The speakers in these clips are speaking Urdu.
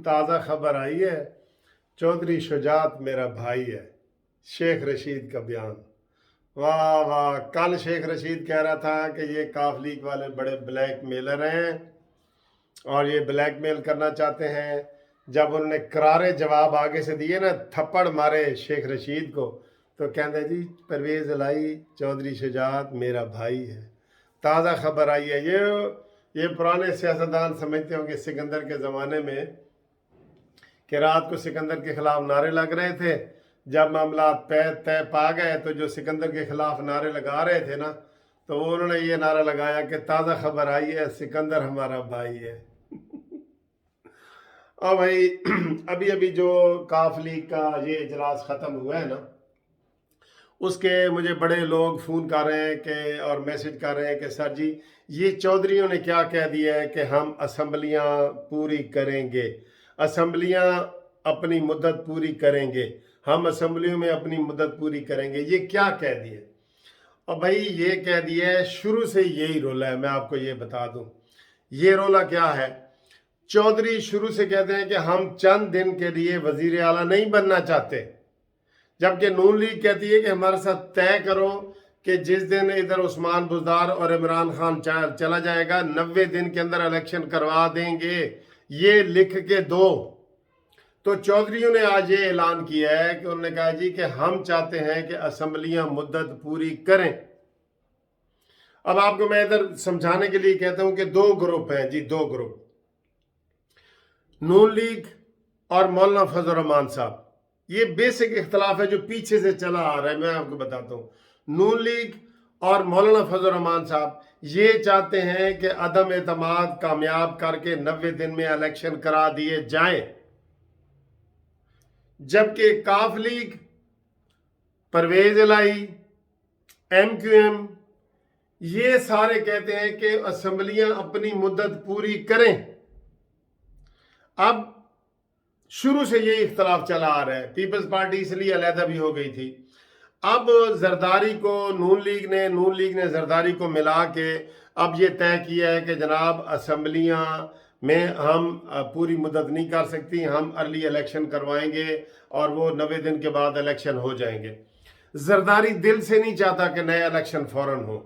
تازہ خبر آئی ہے، چودھری شجاعت میرا بھائی ہے۔ شیخ رشید کا بیان، واہ واہ۔ کل شیخ رشید کہہ رہا تھا کہ یہ کاف لیگ والے بڑے بلیک میلر ہیں اور یہ بلیک میل کرنا چاہتے ہیں۔ جب انہوں نے کرارے جواب آگے سے دیے نا، تھپڑ مارے شیخ رشید کو، تو کہتے جی پرویز الہی چودھری شجاعت میرا بھائی ہے۔ تازہ خبر آئی ہے۔ یہ پرانے سیاستدان سمجھتے ہوں کہ سکندر کے زمانے میں کہ رات کو سکندر کے خلاف نعرے لگ رہے تھے، جب معاملات طے پا گئے تو جو سکندر کے خلاف نعرے لگا رہے تھے نا، تو انہوں نے یہ نعرہ لگایا کہ تازہ خبر آئی ہے، سکندر ہمارا بھائی ہے۔ اور بھائی ابھی جو کاف لیگ کا یہ اجلاس ختم ہوا ہے نا، اس کے مجھے بڑے لوگ فون کر رہے ہیں کہ اور میسج کر رہے ہیں کہ سر جی یہ چودھریوں نے کیا کہہ دیا ہے کہ ہم اسمبلیاں پوری کریں گے، اسمبلیاں اپنی مدت پوری کریں گے، ہم اسمبلیوں میں اپنی مدت پوری کریں گے۔ یہ کیا کہہ دیا؟ اور بھائی یہ کہہ دیا ہے، شروع سے یہی رولا ہے۔ میں آپ کو یہ بتا دوں یہ رولا کیا ہے۔ چودھری شروع سے کہتے ہیں کہ ہم چند دن کے لیے وزیر اعلیٰ نہیں بننا چاہتے، جبکہ نون لیگ کہتی ہے کہ ہمارے ساتھ طے کرو کہ جس دن ادھر عثمان بزدار اور عمران خان چلا جائے گا 90 دن کے اندر الیکشن کروا دیں گے، یہ لکھ کے دو۔ تو چودھریوں نے آج یہ اعلان کیا ہے کہ انہوں نے کہا جی کہ ہم چاہتے ہیں کہ اسمبلیاں مدت پوری کریں۔ اب آپ کو میں ادھر سمجھانے کے لیے کہتا ہوں کہ دو گروپ ہیں جی، دو گروپ، نون لیگ اور مولانا فضل الرحمان صاحب۔ یہ بیسک اختلاف ہے جو پیچھے سے چلا آ رہا ہے، میں آپ کو بتاتا ہوں۔ نون لیگ اور مولانا فضل الرحمان صاحب یہ چاہتے ہیں کہ عدم اعتماد کامیاب کر کے 90 دن میں الیکشن کرا دیے جائیں، جبکہ کاف لیگ، پرویز الہی، ایم کیو ایم یہ سارے کہتے ہیں کہ اسمبلیاں اپنی مدت پوری کریں۔ اب شروع سے یہ اختلاف چلا آ رہا ہے، پیپلز پارٹی اس لیے علیحدہ بھی ہو گئی تھی۔ اب زرداری کو نون لیگ نے زرداری کو ملا کے اب یہ طے کیا ہے کہ جناب اسمبلیاں میں ہم پوری مدت نہیں کر سکتی، ہم ارلی الیکشن کروائیں گے اور وہ 90 دن کے بعد الیکشن ہو جائیں گے۔ زرداری دل سے نہیں چاہتا کہ نئے الیکشن فوراً ہو،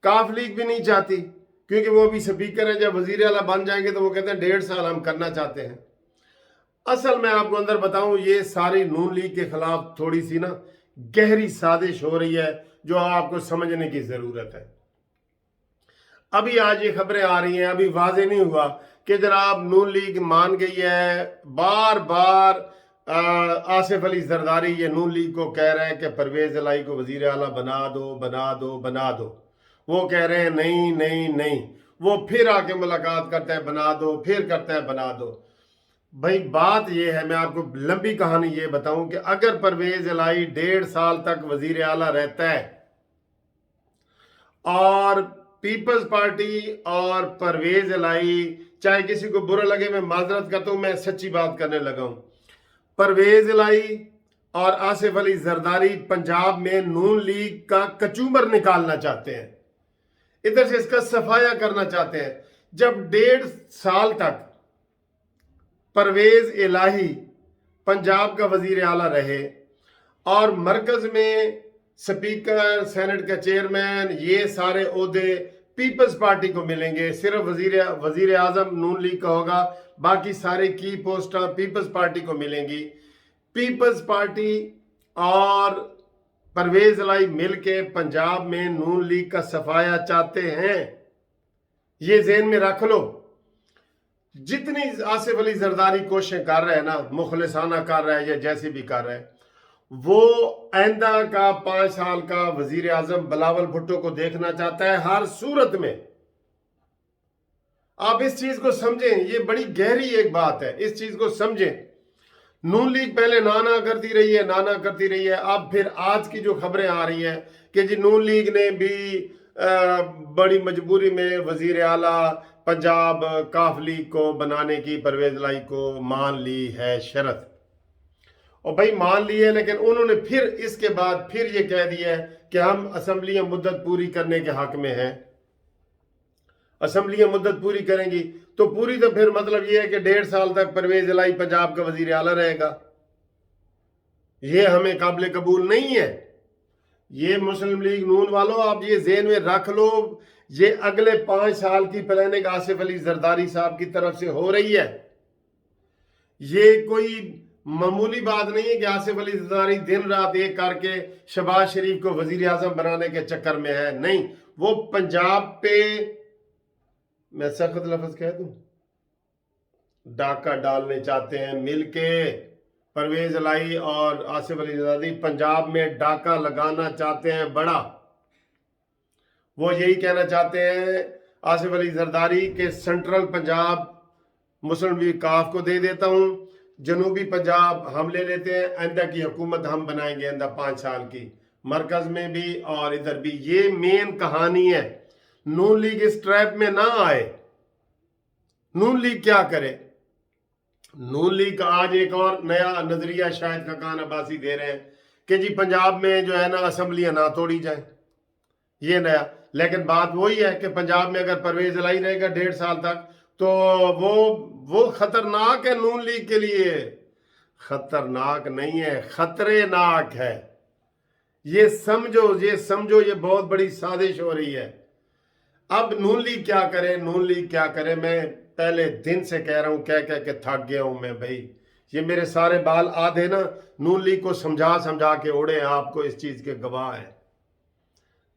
کاف لیگ بھی نہیں چاہتی، کیونکہ وہ بھی سپیکر ہیں، جب وزیر اعلیٰ بن جائیں گے تو وہ کہتے ہیں 1.5 سال ہم کرنا چاہتے ہیں۔ اصل میں آپ کو اندر بتاؤں، یہ ساری نون لیگ کے خلاف تھوڑی سی نا گہری سازش ہو رہی ہے جو آپ کو سمجھنے کی ضرورت ہے۔ ابھی آج یہ خبریں آ رہی ہیں، ابھی واضح نہیں ہوا کہ جناب نون لیگ مان گئی ہے۔ بار بار آصف علی زرداری یہ نون لیگ کو کہہ رہے ہیں کہ پرویز الہی کو وزیر اعلیٰ بنا دو بنا دو بنا دو، وہ کہہ رہے ہیں نہیں نہیں نہیں، وہ پھر آ کے ملاقات کرتا ہے بنا دو، پھر کرتا ہے بنا دو۔ بھائی بات یہ ہے، میں آپ کو لمبی کہانی یہ بتاؤں کہ اگر پرویز الہی 1.5 سال تک وزیر اعلیٰ رہتا ہے اور پیپلز پارٹی اور پرویز الہی، چاہے کسی کو برا لگے میں معذرت کرتا ہوں، میں سچی بات کرنے لگا ہوں، پرویز الہی اور آصف علی زرداری پنجاب میں نون لیگ کا کچومر نکالنا چاہتے ہیں، ادھر سے اس کا صفایا کرنا چاہتے ہیں۔ جب 1.5 سال تک پرویز الہی پنجاب کا وزیر اعلیٰ رہے اور مرکز میں سپیکر، سینٹ کا چیئرمین، یہ سارے عہدے پیپلز پارٹی کو ملیں گے، صرف وزیر اعظم نون لیگ کا ہوگا، باقی سارے کی پوسٹاں پیپلز پارٹی کو ملیں گی۔ پیپلز پارٹی اور پرویز الہی مل کے پنجاب میں نون لیگ کا صفایا چاہتے ہیں، یہ ذہن میں رکھ لو۔ جتنی آصف علی زرداری کوششیں کر رہے ہیں نا، مخلصانہ کر رہے ہیں یا جیسی بھی کر رہے ہیں، وہ آئندہ کا 5 سال کا وزیر اعظم بلاول بھٹو کو دیکھنا چاہتا ہے ہر صورت میں۔ آپ اس چیز کو سمجھیں، یہ بڑی گہری ایک بات ہے، اس چیز کو سمجھیں۔ نون لیگ پہلے نانا کرتی رہی ہے، اب پھر آج کی جو خبریں آ رہی ہیں کہ جی نون لیگ نے بھی بڑی مجبوری میں وزیر اعلیٰ پنجاب کاف لیگ کو بنانے کی پرویز الہی کو مان لی ہے شرط، اور بھائی مان لی ہے، لیکن انہوں نے پھر اس کے بعد پھر یہ کہہ دیا ہے کہ ہم اسمبلیاں مدت پوری کرنے کے حق میں ہیں۔ اسمبلیاں مدت پوری کریں گی تو پوری، تو پھر مطلب یہ ہے کہ 1.5 سال تک پرویز الہی پنجاب کا وزیر اعلیٰ رہے گا. یہ ہمیں قابل قبول نہیں ہے. یہ مسلم لیگ نون والوں آپ یہ ذہن میں رکھ لو، یہ اگلے 5 سال کی پلاننگ آصف علی زرداری صاحب کی طرف سے ہو رہی ہے. یہ کوئی معمولی بات نہیں ہے کہ آصف علی زرداری دن رات ایک کر کے شہباز شریف کو وزیر اعظم بنانے کے چکر میں ہے. نہیں، وہ پنجاب پہ، میں سخت لفظ کہہ دوں، ڈاکہ ڈالنے چاہتے ہیں مل کے. پرویز الہی اور آصف علی زرداری پنجاب میں ڈاکہ لگانا چاہتے ہیں بڑا. وہ یہی کہنا چاہتے ہیں آصف علی زرداری کہ سنٹرل پنجاب مسلم لیگ کاف کو دے دیتا ہوں، جنوبی پنجاب ہم لے لیتے ہیں، آئندہ کی حکومت ہم بنائیں گے آئندہ 5 سال کی، مرکز میں بھی اور ادھر بھی. یہ مین کہانی ہے. نون لیگ اس ٹریپ میں نہ آئے. نون لیگ کیا کرے؟ نون لیگ کا آج ایک اور نیا نظریہ شاہد خاقان عباسی دے رہے ہیں کہ جی پنجاب میں جو ہے نا اسمبلیاں نہ توڑی جائیں. یہ نیا، لیکن بات وہی ہے کہ پنجاب میں اگر پرویز الہی رہے گا 1.5 سال تک تو وہ خطرناک ہے نون لیگ کے لیے. خطرناک نہیں ہے، خطرے ناک ہے. یہ سمجھو یہ بہت بڑی سازش ہو رہی ہے. اب نون لیگ کیا کرے؟ نون لیگ کیا کرے؟ میں پہلے دن سے کہہ رہا ہوں، کہہ کہ تھک گیا ہوں میں بھائی. یہ میرے سارے بال آدھے نا نون لیگ کو سمجھا کے اڑے. آپ کو اس چیز کے گواہ ہیں.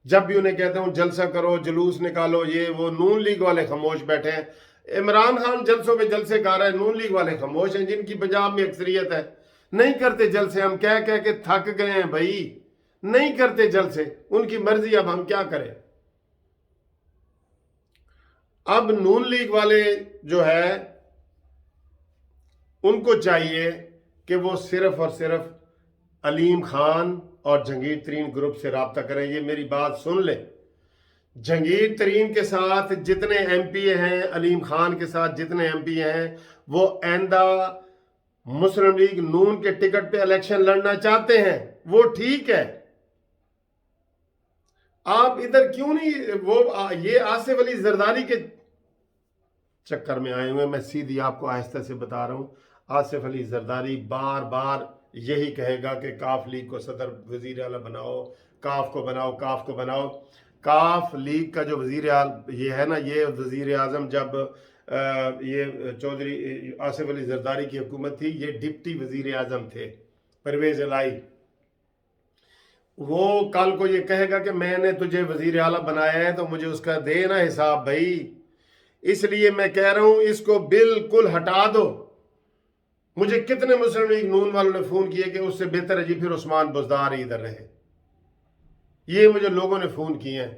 جب بھی انہیں کہتا ہوں جلسہ کرو، جلوس نکالو، یہ وہ نون لیگ والے خاموش بیٹھے ہیں. عمران خان جلسوں پہ جلسے کر رہا ہے، نون لیگ والے خاموش ہیں جن کی پنجاب میں اکثریت ہے. نہیں کرتے جلسے. ہم کہہ کے تھک گئے ہیں بھائی. نہیں کرتے جلسے. ان کی مرضی، اب ہم کیا کریں؟ اب نون لیگ والے جو ہے ان کو چاہیے کہ وہ صرف اور صرف علیم خان اور جہانگیر ترین گروپ سے رابطہ کریں. یہ میری بات سن لیں. جہانگیر ترین کے ساتھ جتنے ایم پی اے ہیں، علیم خان کے ساتھ جتنے ایم پی اے ہیں، وہ آئندہ مسلم لیگ نون کے ٹکٹ پہ الیکشن لڑنا چاہتے ہیں. وہ ٹھیک ہے. آپ ادھر کیوں نہیں یہ آصف علی زرداری کے چکر میں آئے ہوئے؟ میں سیدھی آپ کو آہستہ سے بتا رہا ہوں. آصف علی زرداری بار بار یہی کہے گا کہ کاف لیگ کو صدر وزیر اعلیٰ بناؤ، کاف کو بناؤ، کاف کو بناؤ. کاف لیگ کا جو وزیر اعلیٰ یہ ہے نا، یہ وزیر اعظم جب یہ چودھری آصف علی زرداری کی حکومت تھی، یہ ڈپٹی وزیر اعظم تھے پرویز الہی. وہ کل کو یہ کہے گا کہ میں نے تجھے وزیر اعلیٰ بنایا ہے تو مجھے اس کا دے نا حساب بھائی. اس لیے میں کہہ رہا ہوں اس کو بالکل ہٹا دو. مجھے کتنے مسلم لیگ نون والوں نے فون کیے کہ اس سے بہتر ہے جی پھر عثمان بزدار ہی ادھر رہے. یہ مجھے لوگوں نے فون کیے ہیں.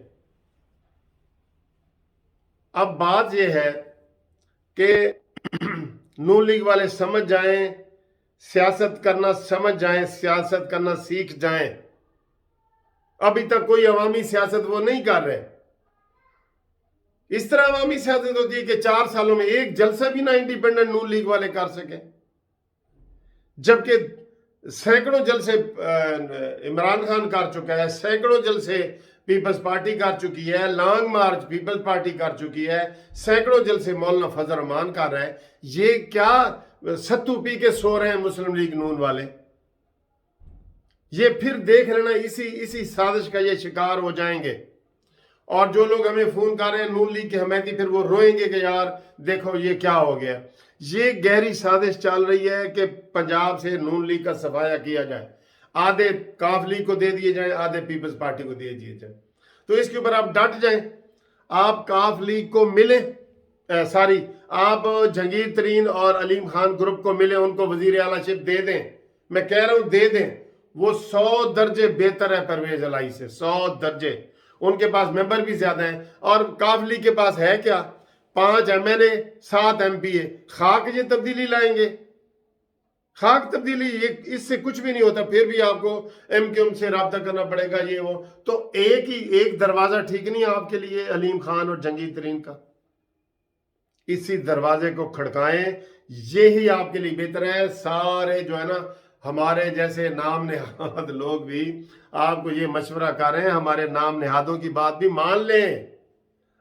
اب بات یہ ہے کہ نون لیگ والے سمجھ جائیں، سیاست کرنا سمجھ جائیں، سیاست کرنا سیکھ جائیں. ابھی تک کوئی عوامی سیاست وہ نہیں کر رہے. اس طرح عوامی سیاست ہوتی ہے کہ 4 سالوں میں ایک جلسہ بھی نہ انڈیپینڈنٹ نون لیگ والے کر سکیں، جبکہ سینکڑوں جلسے عمران خان کر چکا ہے، سینکڑوں جلسے پیپلز پارٹی کر چکی ہے، لانگ مارچ پیپلز پارٹی کر چکی ہے، سینکڑوں جلسے مولانا فضل الرحمان کر رہے ہیں. یہ کیا ستو پی کے سو رہے ہیں مسلم لیگ نون والے؟ یہ پھر دیکھ لینا اسی سازش کا یہ شکار ہو جائیں گے. اور جو لوگ ہمیں فون کر رہے ہیں نون لیگ کے حمایتی، پھر وہ روئیں گے کہ یار دیکھو یہ کیا ہو گیا. یہ گہری سازش چل رہی ہے کہ پنجاب سے نون لیگ کا صفایا کیا جائے. آدھے کاف لیگ کو دے دیے جائیں، آدھے پیپلز پارٹی کو دے دیے جائیں. تو اس کے اوپر آپ ڈٹ جائیں. آپ کاف لیگ کو ملیں، آپ جہانگیر ترین اور علیم خان گروپ کو ملیں، ان کو وزیر اعلیٰ شپ دے دیں. میں کہہ رہا ہوں دے دیں. وہ 100 درجے بہتر ہے پرویز الہی سے، 100 درجے. ان کے پاس ممبر بھی زیادہ ہیں. اور کاف لیگ کے پاس ہے کیا؟ 5 M L A, 7 M P A. خاک یہ تبدیلی لائیں گے؟ خاک تبدیلی اس سے کچھ بھی نہیں ہوتا. پھر بھی آپ کو ایم کیو ایم سے رابطہ کرنا پڑے گا، یہ وہ. تو ایک دروازہ ٹھیک نہیں ہے آپ کے لیے علیم خان اور جہانگیر ترین کا؟ اسی دروازے کو کھڑکائیں. یہی آپ کے لیے بہتر ہے. سارے جو ہے نا ہمارے جیسے نام نہاد لوگ بھی آپ کو یہ مشورہ کر رہے ہیں، ہمارے نام نہادوں کی بات بھی مان لیں.